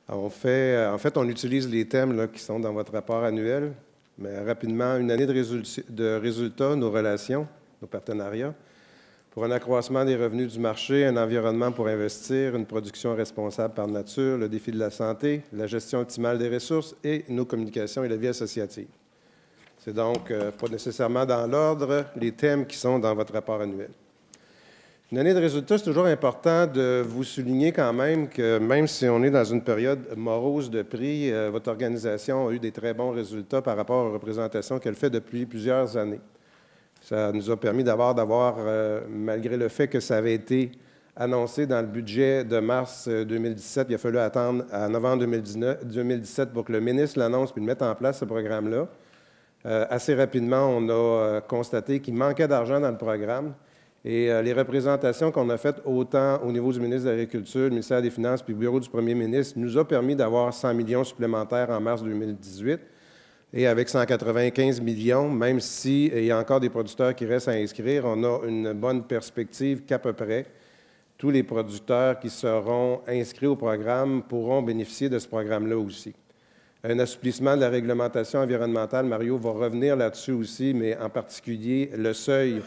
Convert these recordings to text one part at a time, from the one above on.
En fait, on utilise les thèmes là, qui sont dans votre rapport annuel, mais rapidement, une année de résultats, nos relations, nos partenariats, pour un accroissement des revenus du marché, un environnement pour investir, une production responsable par nature, le défi de la santé, la gestion optimale des ressources et nos communications et la vie associative. C'est donc pas nécessairement dans l'ordre les thèmes qui sont dans votre rapport annuel. Une année de résultats, c'est toujours important de vous souligner quand même que même si on est dans une période morose de prix, votre organisation a eu des très bons résultats par rapport aux représentations qu'elle fait depuis plusieurs années. Ça nous a permis d'avoir, malgré le fait que ça avait été annoncé dans le budget de mars 2017, il a fallu attendre à novembre 2017 pour que le ministre l'annonce puis le mette en place, ce programme-là. Assez rapidement, on a constaté qu'il manquait d'argent dans le programme. Et les représentations qu'on a faites autant au niveau du ministre de l'Agriculture, du ministère des Finances puis du bureau du premier ministre nous a permis d'avoir 100 millions supplémentaires en mars 2018. Et avec 195 millions, même s'il y a encore des producteurs qui restent à inscrire, on a une bonne perspective qu'à peu près tous les producteurs qui seront inscrits au programme pourront bénéficier de ce programme-là aussi. Un assouplissement de la réglementation environnementale, Mario va revenir là-dessus aussi, mais en particulier le seuil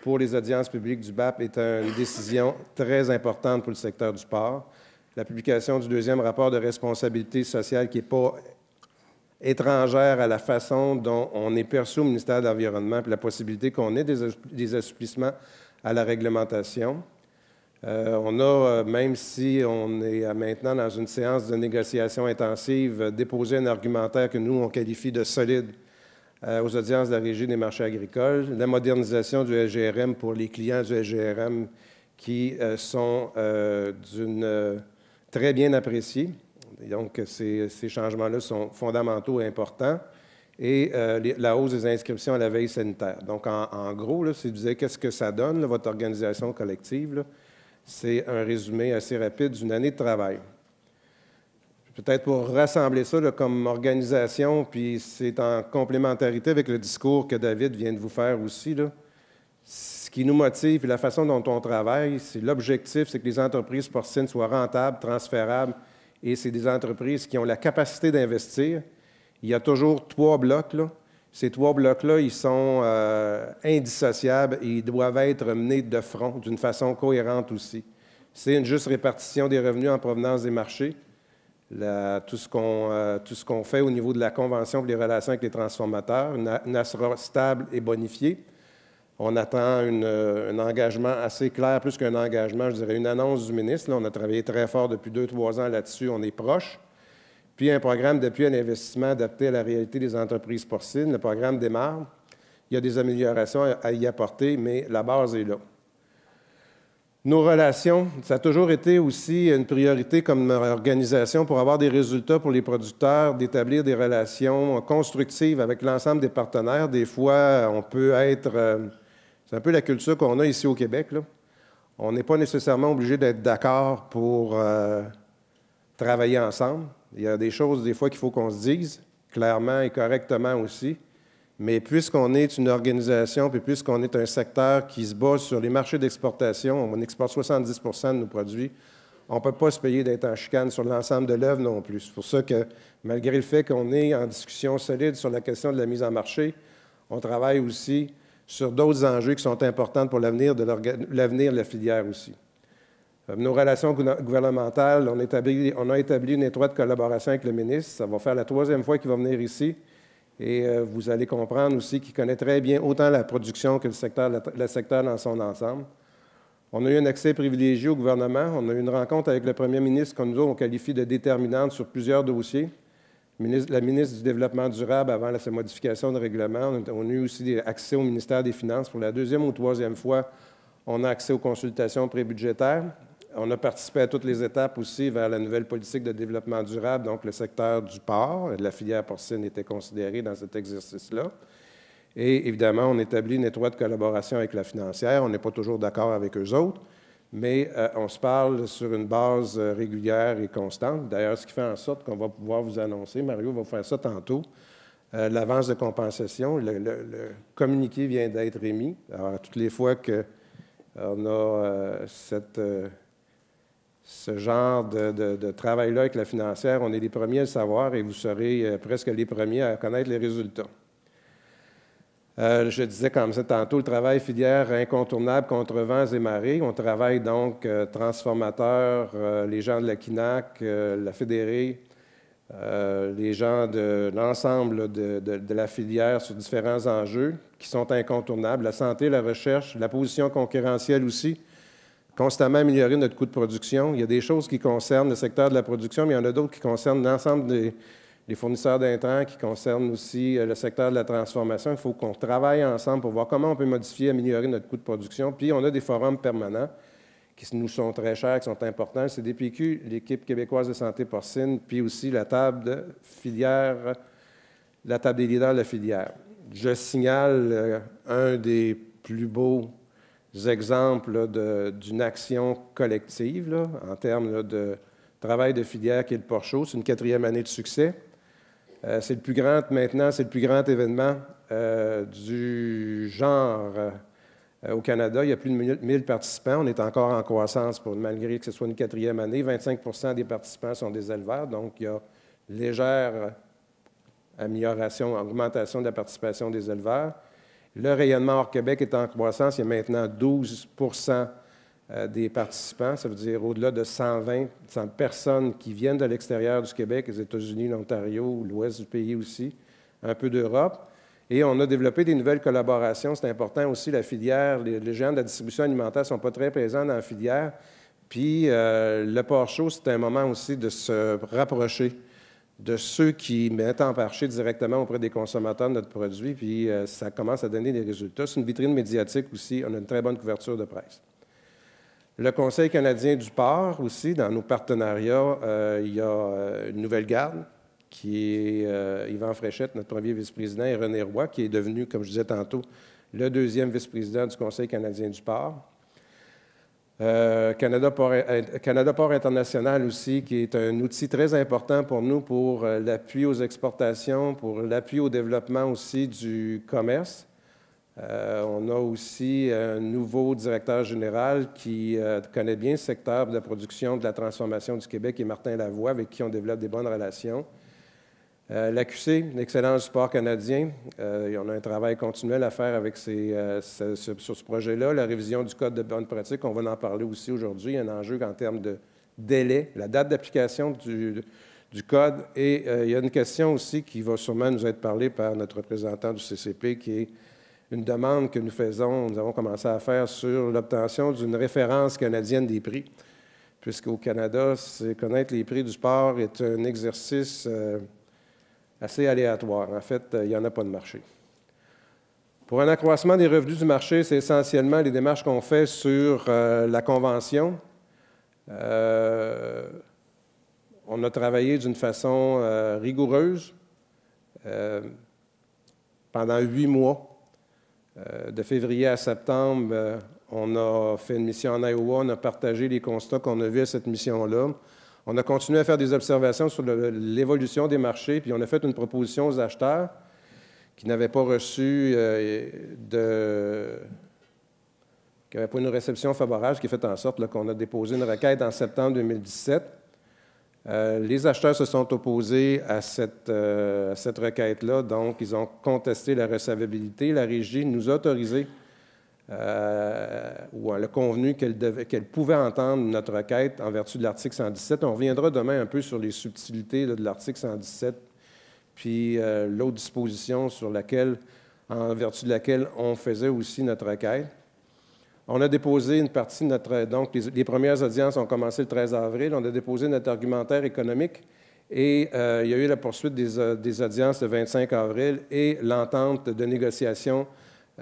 pour les audiences publiques du BAP est une décision très importante pour le secteur du porc. La publication du deuxième rapport de responsabilité sociale qui n'est pas étrangère à la façon dont on est perçu au ministère de l'Environnement et la possibilité qu'on ait des assouplissements à la réglementation. On a, même si on est maintenant dans une séance de négociation intensive, déposé un argumentaire que nous, on qualifie de solide aux audiences de la Régie des marchés agricoles, la modernisation du SGRM pour les clients du SGRM qui sont très bien appréciés. Et donc, ces changements-là sont fondamentaux et importants. Et la hausse des inscriptions à la veille sanitaire. Donc, en gros, là, si vous disiez qu'est-ce que ça donne, là, votre organisation collective, c'est un résumé assez rapide d'une année de travail. Peut-être pour rassembler ça là, comme organisation, puis c'est en complémentarité avec le discours que David vient de vous faire aussi. Là. Ce qui nous motive et la façon dont on travaille, c'est l'objectif, c'est que les entreprises porcines soient rentables, transférables, et c'est des entreprises qui ont la capacité d'investir. Il y a toujours 3 blocs. Là. Ces 3 blocs-là, ils sont indissociables et ils doivent être menés de front d'une façon cohérente aussi. C'est une juste répartition des revenus en provenance des marchés. Tout ce qu'on fait au niveau de la convention pour les relations avec les transformateurs, une ASRA stable et bonifiée. On attend un engagement assez clair, plus qu'un engagement, je dirais une annonce du ministre. Là, on a travaillé très fort depuis 2-3 ans là-dessus, on est proche. Puis un programme d'appui à l'investissement adapté à la réalité des entreprises porcines. Le programme démarre. Il y a des améliorations à y apporter, mais la base est là. Nos relations, ça a toujours été aussi une priorité comme organisation pour avoir des résultats pour les producteurs, d'établir des relations constructives avec l'ensemble des partenaires. Des fois, on peut être... c'est un peu la culture qu'on a ici au Québec, là. On n'est pas nécessairement obligé d'être d'accord pour travailler ensemble. Il y a des choses, des fois, qu'il faut qu'on se dise, clairement et correctement aussi. Mais puisqu'on est une organisation, puis puisqu'on est un secteur qui se base sur les marchés d'exportation, on exporte 70 % de nos produits, on ne peut pas se payer d'être en chicane sur l'ensemble de l'œuvre non plus. C'est pour ça que, malgré le fait qu'on est en discussion solide sur la question de la mise en marché, on travaille aussi sur d'autres enjeux qui sont importants pour l'avenir de la filière aussi. Nos relations gouvernementales, on a établi une étroite collaboration avec le ministre. Ça va faire la 3e fois qu'il va venir ici. Et vous allez comprendre aussi qu'il connaît très bien autant la production que le secteur dans son ensemble. On a eu un accès privilégié au gouvernement. On a eu une rencontre avec le premier ministre que nous, on qualifie de déterminante sur plusieurs dossiers. La ministre du Développement durable, avant sa modification de règlement, on a eu aussi accès au ministère des Finances. Pour la 2e ou 3e fois, on a accès aux consultations prébudgétaires. On a participé à toutes les étapes aussi vers la nouvelle politique de développement durable, donc le secteur du porc, de la filière porcine était considéré dans cet exercice-là. Et évidemment, on établit une étroite collaboration avec la financière. On n'est pas toujours d'accord avec eux autres, mais on se parle sur une base régulière et constante. D'ailleurs, ce qui fait en sorte qu'on va pouvoir vous annoncer, Mario va vous faire ça tantôt, l'avance de compensation. Le communiqué vient d'être émis. Alors, toutes les fois qu'on a ce genre de travail-là avec la financière, on est les premiers à le savoir et vous serez presque les premiers à connaître les résultats. Je disais comme ça tantôt, le travail filière incontournable contre vents et marées. On travaille donc transformateurs, les gens de la KINAC, la Fédérée, les gens de l'ensemble de la filière sur différents enjeux qui sont incontournables. La santé, la recherche, la position concurrentielle aussi. Constamment améliorer notre coût de production. Il y a des choses qui concernent le secteur de la production, mais il y en a d'autres qui concernent l'ensemble des fournisseurs d'intrants, qui concernent aussi le secteur de la transformation. Il faut qu'on travaille ensemble pour voir comment on peut modifier, améliorer notre coût de production. Puis, on a des forums permanents qui nous sont très chers, qui sont importants. Le CDPQ, l'équipe québécoise de santé porcine, puis aussi la table de filière, la table des leaders de la filière. Je signale un des plus beaux exemples d'une action collective là, en termes là, de travail de filière qui est le Porcho. C'est une 4e année de succès. C'est le plus grand maintenant, c'est le plus grand événement du genre au Canada. Il y a plus de 1000 participants. On est encore en croissance malgré que ce soit une 4e année. 25% des participants sont des éleveurs, donc il y a légère amélioration, augmentation de la participation des éleveurs. Le rayonnement hors Québec est en croissance. Il y a maintenant 12 des participants. Ça veut dire au-delà de 100 personnes qui viennent de l'extérieur du Québec, les États-Unis, l'Ontario, l'ouest du pays aussi, un peu d'Europe. Et on a développé des nouvelles collaborations. C'est important aussi, la filière, les géants de la distribution alimentaire ne sont pas très présents dans la filière. Puis le porc chaud, c'est un moment aussi de se rapprocher de ceux qui mettent en marché directement auprès des consommateurs de notre produit, puis ça commence à donner des résultats. C'est une vitrine médiatique aussi. On a une très bonne couverture de presse. Le Conseil canadien du porc aussi, dans nos partenariats, il y a une nouvelle garde qui est Yvan Fréchette, notre premier vice-président, et René Roy, qui est devenu, comme je disais tantôt, le 2e vice-président du Conseil canadien du porc. Canada Porc International aussi, qui est un outil très important pour nous pour l'appui aux exportations, pour l'appui au développement aussi du commerce. On a aussi un nouveau directeur général qui connaît bien le secteur de la production, de la transformation du Québec, qui est Martin Lavoie, avec qui on développe des bonnes relations. L'AQC, l'Excellence du porc canadien, on a un travail continuel à faire avec sur ce projet-là. La révision du Code de bonnes pratiques, on va en parler aussi aujourd'hui. Il y a un enjeu en termes de délai, la date d'application du Code. Et il y a une question aussi qui va sûrement nous être parlée par notre représentant du CCP, qui est une demande que nous avons commencé à faire sur l'obtention d'une référence canadienne des prix. Puisqu'au Canada, connaître les prix du porc est un exercice assez aléatoire. En fait, il n'y en a pas de marché. Pour un accroissement des revenus du marché, c'est essentiellement les démarches qu'on fait sur la Convention. On a travaillé d'une façon rigoureuse pendant 8 mois. De février à septembre, on a fait une mission en Iowa, on a partagé les constats qu'on a vus à cette mission-là. On a continué à faire des observations sur l'évolution des marchés, puis on a fait une proposition aux acheteurs qui n'avaient pas reçu qui n'avaient pas une réception favorable, ce qui a fait en sorte qu'on a déposé une requête en septembre 2017. Les acheteurs se sont opposés à cette requête-là, donc ils ont contesté la recevabilité. La Régie nous a autorisé ou elle a convenu qu'elle pouvait entendre notre requête en vertu de l'article 117. On reviendra demain un peu sur les subtilités de l'article 117, puis l'autre disposition en vertu de laquelle on faisait aussi notre requête. On a déposé une partie de notre... Donc, les premières audiences ont commencé le 13 avril. On a déposé notre argumentaire économique et il y a eu la poursuite des audiences le 25 avril et l'entente de négociation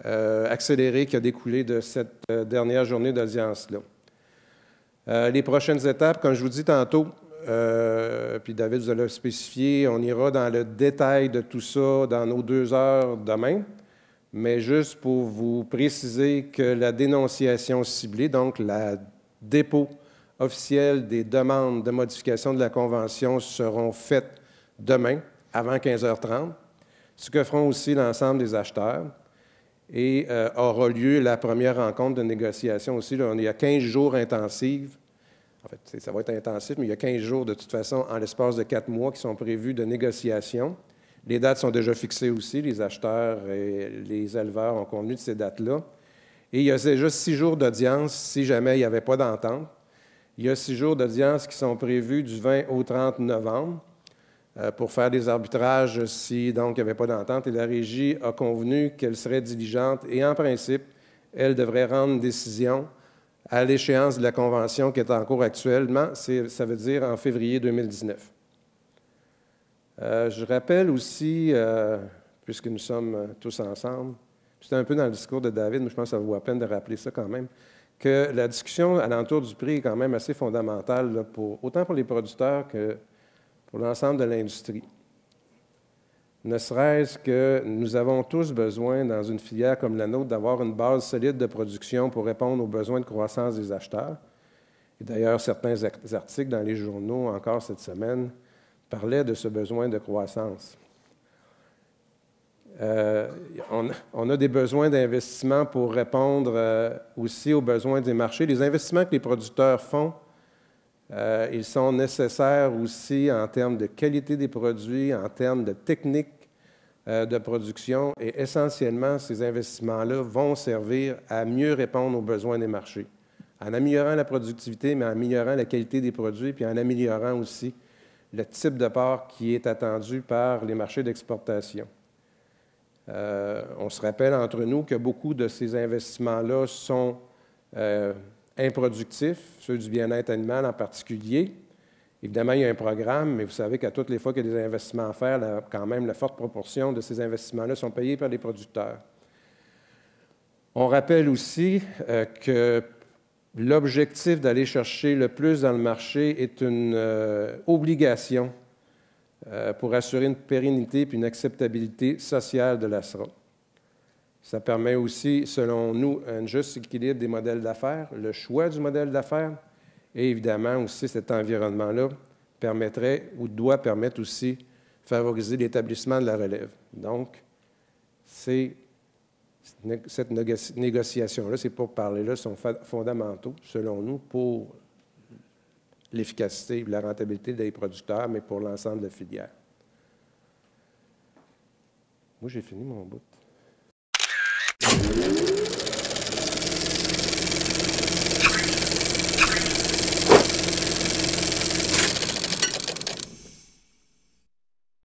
accélérée qui a découlé de cette dernière journée d'audience-là. Les prochaines étapes, comme je vous dis tantôt, puis David vous l'a spécifié, on ira dans le détail de tout ça dans nos 2 heures demain. Mais juste pour vous préciser que la dénonciation ciblée, donc la dépôt officiel des demandes de modification de la Convention seront faites demain, avant 15h30, ce que feront aussi l'ensemble des acheteurs. Et aura lieu la première rencontre de négociation aussi. Là, on est à 15 jours intensifs En fait, ça va être intensif, mais il y a 15 jours de toute façon en l'espace de 4 mois qui sont prévus de négociation. Les dates sont déjà fixées aussi. Les acheteurs et les éleveurs ont convenu de ces dates-là. Et il y a déjà 6 jours d'audience si jamais il n'y avait pas d'entente. Il y a 6 jours d'audience qui sont prévus du 20 au 30 novembre pour faire des arbitrages si donc il n'y avait pas d'entente. Et la Régie a convenu qu'elle serait diligente et en principe, elle devrait rendre une décision à l'échéance de la convention qui est en cours actuellement, ça veut dire en février 2019. Je rappelle aussi, puisque nous sommes tous ensemble, c'était un peu dans le discours de David, mais je pense que ça vaut la peine de rappeler ça quand même, que la discussion alentour du prix est quand même assez fondamentale, là, autant pour les producteurs que pour l'ensemble de l'industrie. Ne serait-ce que nous avons tous besoin, dans une filière comme la nôtre, d'avoir une base solide de production pour répondre aux besoins de croissance des acheteurs. Et d'ailleurs, certains articles dans les journaux, encore cette semaine, parlaient de ce besoin de croissance. On a des besoins d'investissement pour répondre aussi aux besoins des marchés. Les investissements que les producteurs font, ils sont nécessaires aussi en termes de qualité des produits, en termes de technique de production. Et essentiellement, ces investissements-là vont servir à mieux répondre aux besoins des marchés, en améliorant la productivité, mais en améliorant la qualité des produits, puis en améliorant aussi le type de porc qui est attendu par les marchés d'exportation. On se rappelle entre nous que beaucoup de ces investissements-là sont improductifs, ceux du bien-être animal en particulier. Évidemment, il y a un programme, mais vous savez qu'à toutes les fois qu'il y a des investissements à faire, quand même, la forte proportion de ces investissements-là sont payés par les producteurs. On rappelle aussi que l'objectif d'aller chercher le plus dans le marché est une obligation pour assurer une pérennité et une acceptabilité sociale de la SRA. Ça permet aussi, selon nous, un juste équilibre des modèles d'affaires, le choix du modèle d'affaires, et évidemment aussi cet environnement-là permettrait ou doit permettre aussi de favoriser l'établissement de la relève. Donc, cette négociation-là, ces pourparlers-là sont fondamentaux, selon nous, pour l'efficacité et la rentabilité des producteurs, mais pour l'ensemble de la filière. Moi, j'ai fini mon bout.